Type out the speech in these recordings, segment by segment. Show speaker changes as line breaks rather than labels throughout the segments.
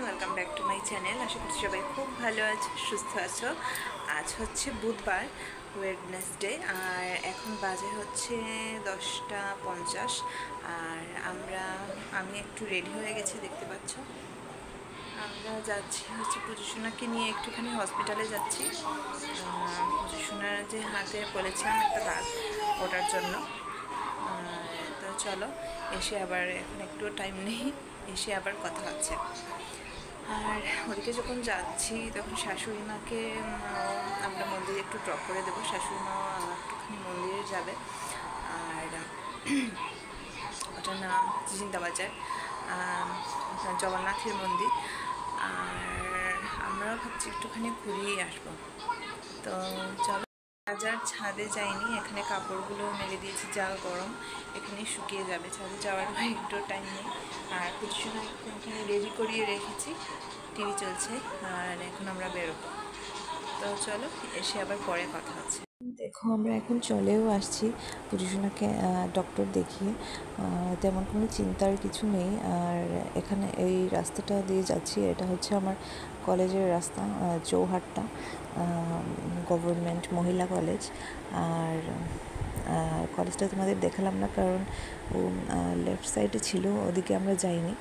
Welcome back to my channel. আশা করছি সবাই খুব ভালো আছে, সুস্থ আছো। আজ হচ্ছে বুধবার, ওয়েডনেসডে, আর এখন বাজে হচ্ছে 10টা 50। আর আমি একটু রেডি হয়ে গেছি, দেখতে পাচ্ছ। আমরা যাচ্ছি হচ্ছে পুজোসোনাকে নিয়ে একটুখানি হসপিটালে যাচ্ছি। পুজোসোনার যে হাতে বলেছিলাম একটা দাগ, ওটার জন্য। তো চলো, এসে আবার এখন একটু টাইম নেই, এসে আবার কথা হচ্ছে। আর ওদিকে যখন যাচ্ছি তখন শাশুড়ি মাকে আমরা মন্দিরে একটু ড্রপ করে দেবো। শাশুড়ি মাও একটুখানি মন্দিরে যাবে। আর ওটার নাম জিন্দাবাজার, জগন্নাথের মন্দির। আর আমরাও ভাবছি একটুখানি ঘুরিয়ে আসবো। তো চলো। বাজার ছাদে যাইনি, এখানে কাপড়গুলো মেলে দিয়েছি, যা গরম এখানে শুকিয়ে যাবে। ছাদে যাওয়ার একটু টাইম নেই। আর কিছু সময় এখানে রেডি করিয়ে রেখেছি, টিভি চলছে, আর এখন আমরা বেরোবো। তো চলো, এসে আবার পরে কথা হচ্ছে।
দেখো, আমরা এখন চলেও আসছি পুজোসোনাকে ডক্টর দেখিয়ে। তেমন কোনো চিন্তার কিছু নেই। আর এখানে এই রাস্তাটা দিয়ে যাচ্ছি, এটা হচ্ছে আমার কলেজের রাস্তা, চৌহাট্টা গভর্নমেন্ট মহিলা কলেজ। আর কলেজটা তোমাদের দেখালাম না, কারণ ও লেফট সাইডে ছিল, ওদিকে আমরা যাইনি।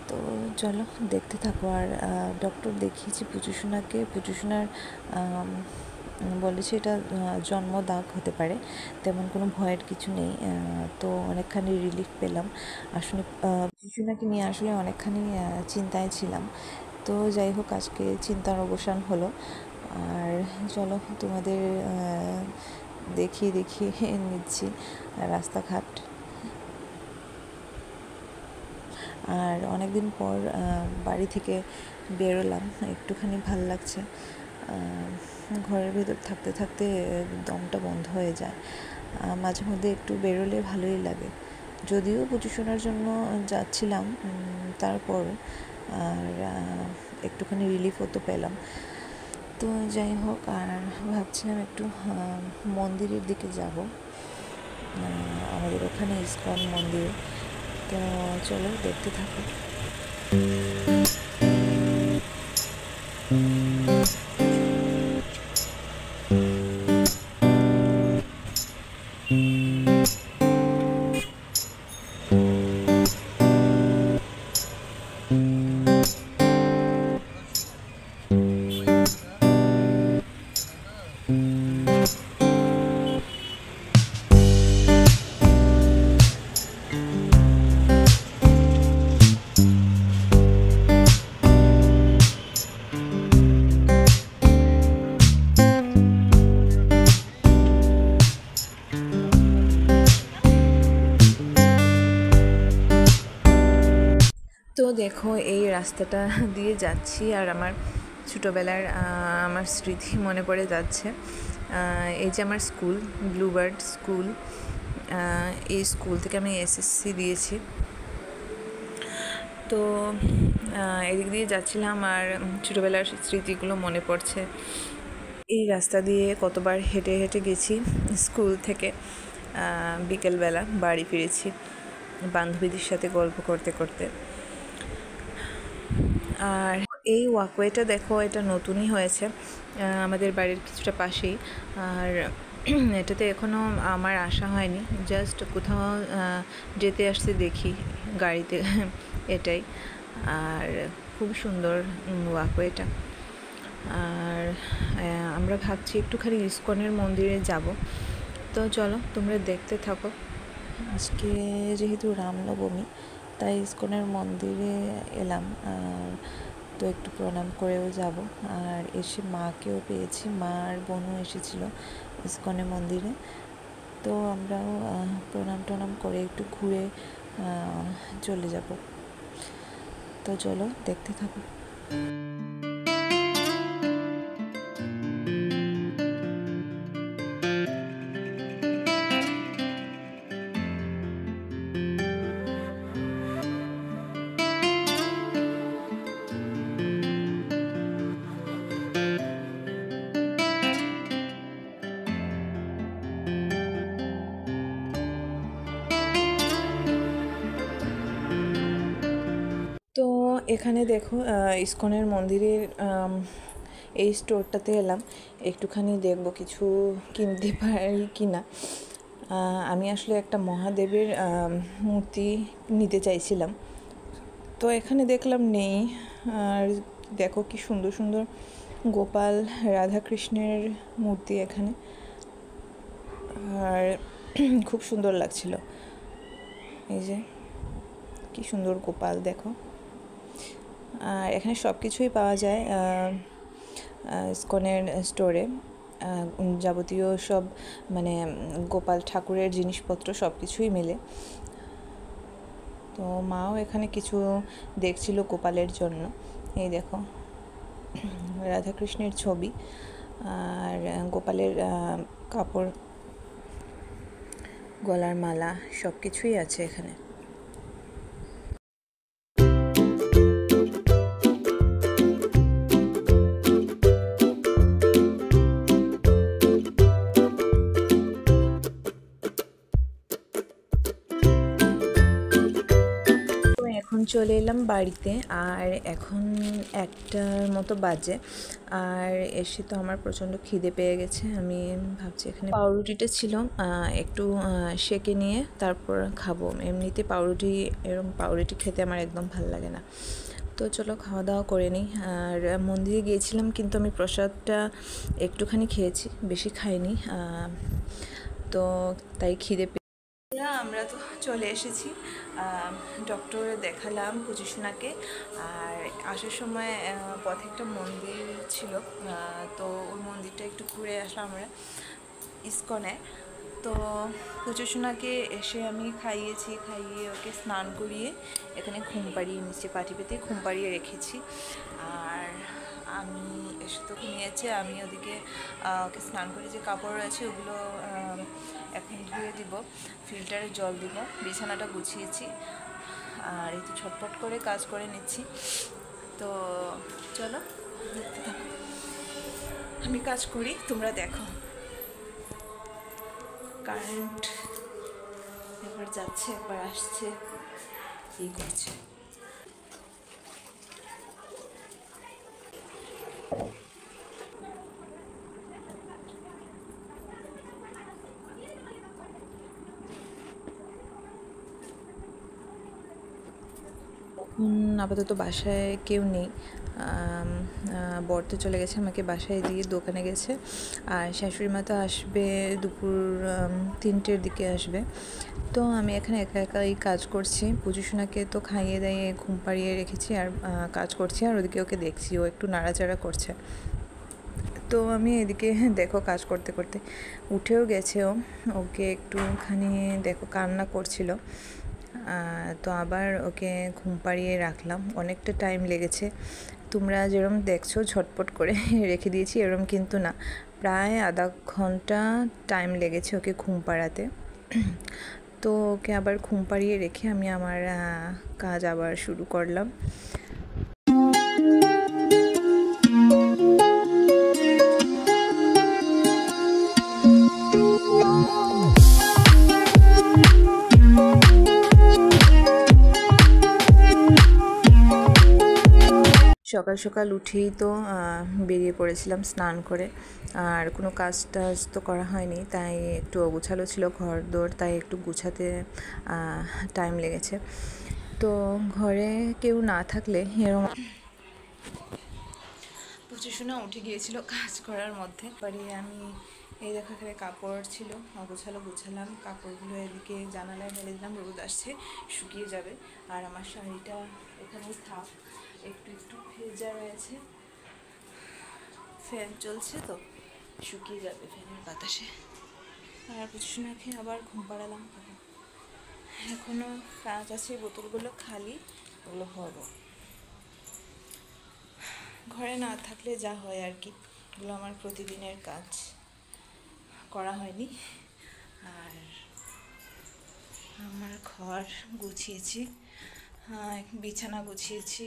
তো চলো দেখতে থাকো। আর ডক্টর দেখিয়েছি পুজোসোনাকে। পুজোসোনার বলেছে এটা জন্ম দাগ হতে পারে, তেমন কোনো ভয়ের কিছু নেই। তো অনেকখানি রিলিফ পেলাম। আসলে পুজোসোনাকে নিয়ে আসলে অনেকখানি চিন্তায় ছিলাম। তো যাই হোক, আজকে চিন্তার অবসান হলো। আর চলো, তোমাদের দেখিয়ে নিচ্ছি রাস্তাঘাট। আর অনেক দিন পর বাড়ি থেকে বেরোলাম, একটুখানি ভাল লাগছে। ঘরের ভেতর থাকতে থাকতে দমটা বন্ধ হয়ে যায়। মাঝে মধ্যে একটু বেরোলে ভালোই লাগে। যদিও পুজোসোনার জন্য যাচ্ছিলাম, তারপর আর একটুখানি রিলিফও তো পেলাম। তো যাই হোক, আর ভাবছিলাম একটু মন্দিরের দিকে যাব, আমাদের ওখানে ইসকন মন্দির। তো চলো দেখতে থাকো।
তো দেখো, এই রাস্তাটা দিয়ে যাচ্ছি, আর আমার ছোটোবেলার আমার স্মৃতি মনে পড়ে যাচ্ছে। এই যে আমার স্কুল, ব্লুবার্ড স্কুল, এই স্কুল থেকে আমি এসএসসি দিয়েছি। তো এদিক দিয়ে যাচ্ছিলাম, আর ছোটোবেলার স্মৃতিগুলো মনে পড়ছে। এই রাস্তা দিয়ে কতবার হেঁটে হেঁটে গেছি স্কুল থেকে। বিকেলবেলা বাড়ি ফিরেছি বান্ধবীদের সাথে গল্প করতে করতে। আর এই ওয়াকওয়েটা দেখো, এটা নতুনই হয়েছে আমাদের বাড়ির কিছুটা পাশেই। আর এটাতে এখনও আমার আসা হয়নি, জাস্ট কোথাও যেতে আসতে দেখি গাড়িতে, এটাই। আর খুব সুন্দর ওয়াকওয়েটা। আর আমরা ভাবছি একটুখানি ইসকনের মন্দিরে যাব। তো চলো, তোমরা দেখতে থাকো।
আজকে যেহেতু রামনবমী, তাই ইসকনের মন্দিরে এলাম। আর তো একটু প্রণাম করেও যাব। আর এসে মাকেও পেয়েছি, মা আর বোনও এসেছিল ইসকনের মন্দিরে। তো আমরাও প্রণাম করে একটু ঘুরে চলে যাব। তো চলো দেখতে থাকো।
তো এখানে দেখো ইসকনের মন্দিরের এই স্টোরটাতে এলাম, একটুখানি দেখবো কিছু কিনতে পারি কি না। আমি আসলে একটা মহাদেবের মূর্তি নিতে চাইছিলাম, তো এখানে দেখলাম নেই। আর দেখো কি সুন্দর সুন্দর গোপাল রাধাকৃষ্ণের মূর্তি এখানে, আর খুব সুন্দর লাগছিল। এই যে কি সুন্দর গোপাল দেখো। আর এখানে সব কিছুই পাওয়া যায় ইসকনের স্টোরে, যাবতীয় সব মানে গোপাল ঠাকুরের জিনিসপত্র সব কিছুই মেলে। তো মাও এখানে কিছু দেখছিল গোপালের জন্য। এই দেখো রাধাকৃষ্ণের ছবি আর গোপালের কাপড়, গলার মালা সব কিছুই আছে এখানে। এখন চলে এলাম বাড়িতে, আর এখন 1টার মতো বাজে। আর এসে তো আমার প্রচণ্ড খিদে পেয়ে গেছে। আমি ভাবছি এখানে পাউরুটিটা ছিল, একটু সেঁকে নিয়ে তারপর খাবো। এমনিতে এরকম পাউরুটি খেতে আমার একদম ভালো লাগে না। তো চলো খাওয়া দাওয়া করে নিই। আর মন্দিরে গিয়েছিলাম, কিন্তু আমি প্রসাদটা একটুখানি খেয়েছি, বেশি খাইনি। তো তাই খিদে আমরা তো চলে এসেছি, ডক্টর দেখালাম পুজোসোনাকে। আর আসার সময় পথে একটা মন্দির ছিল, তো ওই মন্দিরটা একটু ঘুরে আসলাম আমরা ইসকনে। তো পুজোসোনাকে এসে আমি খাইয়ে ওকে স্নান করিয়ে এখানে ঘুম পাড়িয়ে নিচে পাটি পেতে ঘুম পাড়িয়ে রেখেছি। আর আমি এসে তো ঘুমিয়েছে, আমি ওদিকে ওকে স্নান করে যে কাপড় রয়েছে ওগুলো এখন ধুয়ে দিব, ফিল্টারে জল দিব, বিছানাটা গুছিয়েছি। আর এই তো ছটপট করে কাজ করে নিচ্ছি। তো চলো দেখতে থাকো, আমি কাজ করি, তোমরা দেখো। কারেন্ট একবার যাচ্ছে একবার আসছে, এই করছে। আপাতত বাসায় কেউ নেই, বর তো চলে গেছে, আমাকে বাসায় দিয়ে দোকানে গেছে। আর শাশুড়ি মা তো আসবে দুপুর 3টের দিকে আসবে। তো আমি এখানে একা একাই কাজ করছি। পুজোসোনাকে তো খাইয়ে দাইয়ে ঘুম পাড়িয়ে রেখেছি, আর কাজ করছি। আর ওদিকে ওকে দেখছি, ও একটু নাড়াচাড়া করছে। তো আমি এদিকে দেখো কাজ করতে করতে উঠেও গেছে ও, ওকে একটুখানি দেখো কান্না করছিল। তো আবার ওকে ঘুম পাড়িয়ে রাখলাম, অনেকটা টাইম লেগেছে। তোমরা যেরকম দেখছো ঝটপট করে রেখে দিয়েছি, এরকম কিন্তু না, প্রায় আধা ঘন্টা টাইম লেগেছে ওকে ঘুম পাড়াতে। তো ওকে আবার ঘুম পাড়িয়ে রেখে আমি আমার কাজ আবার শুরু করলাম। সকাল সকাল উঠেই তো বেরিয়ে পড়েছিলাম স্নান করে, আর কোনো কাজ টাজ তো করা হয়নি, তাই একটু অগোছালো ছিল ঘর দোর, তাই একটু গুছাতে টাইম লেগেছে। তো ঘরে কেউ না থাকলে এরকম পুজোসোনা উঠে গিয়েছিল কাজ করার মধ্যে। পরে আমি এই দেখো এখানে কাপড় ছিল, অগোছালো গুছালাম কাপড়গুলো, এদিকে জানালায় মেলে দিলাম, রোদ আসছে শুকিয়ে যাবে। আর আমার শাড়িটা এখানেই থাক, একটু একটু ভেজা রয়েছে, ফ্যান চলছে তো শুকিয়ে যাবে ফ্যানের বাতাসে। আর পুজোসোনাকে আবার ঘুম পাড়ালাম। এখনও কাজ আছে, বোতলগুলো খালি, ওগুলো ভরবো। ঘরে না থাকলে যা হয় আর কি, এগুলো আমার প্রতিদিনের কাজ, করা হয়নি। আর আমার ঘর গুছিয়েছি, বিছানা গুছিয়েছি,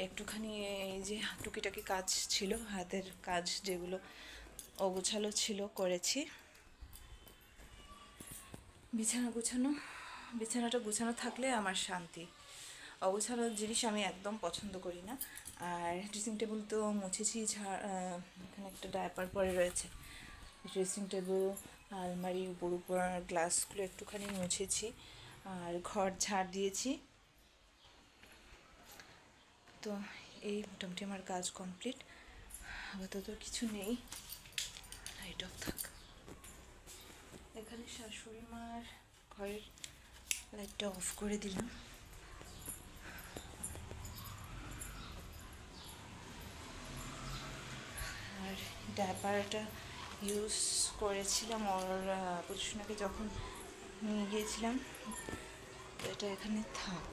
একটুখানি এই যে টুকিটাকি কাজ ছিল, হাতের কাজ যেগুলো অগোছালো ছিল করেছি। বিছানাটা গুছানো থাকলে আমার শান্তি, অগোছালো জিনিস আমি একদম পছন্দ করি না। আর ড্রেসিং টেবিল তো মুছেছি, এখানে একটা ডায়াপার পরে রয়েছে। ড্রেসিং টেবিল, আলমারি, উপর উপর গ্লাসগুলো একটুখানি মুছেছি, আর ঘর ঝাড় দিয়েছি। তো এই মোটামুটি আমার কাজ কমপ্লিট। আপাতত কিছু নেই, লাইট অফ থাক। এখানে শাশুড়ি মার ঘরের লাইটটা অফ করে দিলাম। আর ডায়াপারটা ইউজ করেছিলাম ওর পজিশনাকে যখন নিয়ে গিয়েছিলাম, তো এটা এখানে থাক।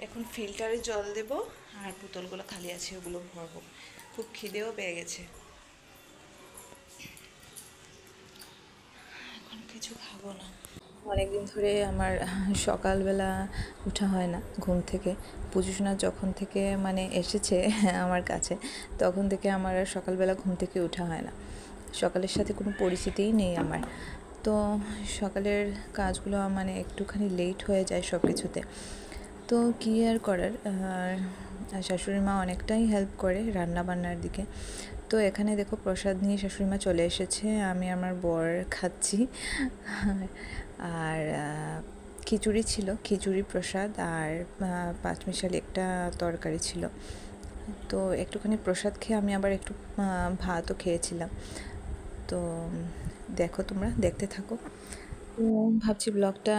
এখন ফিল্টারে জল দেব, আর বোতলগুলো খালি আছে ওগুলো ভরবো। খুব খিদেও পেয়ে গেছে, এখন কিছু খাবো না।
অনেকদিন ধরে আমার সকালবেলা ওঠা হয় না ঘুম থেকে। পূজোসোনা যখন থেকে মানে এসেছে আমার কাছে, তখন থেকে আমার আর সকালবেলা ঘুম থেকে ওঠা হয় না। সকালের সাথে কোনো পরিচিতিই নেই আমার। তো সকালের কাজগুলো মানে একটুখানি লেট হয়ে যায় সব কিছুতে। তো কী আর করার, শাশুড়ি মা অনেকটাই হেল্প করে রান্না বান্নার দিকে। তো এখানে দেখো প্রসাদ নিয়ে শাশুড়ি মা চলে এসেছে, আমি আমার বর খাচ্ছি। আর খিচুড়ি ছিল, খিচুড়ি প্রসাদ, আর পাঁচমিশালি একটা তরকারি ছিল। তো একটুখানি প্রসাদ খেয়ে আমি আবার একটু ভাতও খেয়েছিলাম। তো দেখো, তোমরা দেখতে থাকো। তো ভাবছি ব্লগটা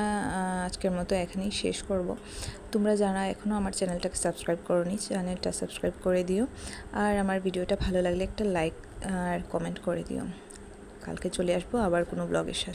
আজকের মতো এখানেই শেষ করব। তোমরা যারা এখনও আমার চ্যানেলটাকে সাবস্ক্রাইব করোনি, চ্যানেলটা সাবস্ক্রাইব করে দিও। আর আমার ভিডিওটা ভালো লাগলে একটা লাইক আর কমেন্ট করে দিও। কালকে চলে আসবো আবার কোনো ব্লগের সাথে।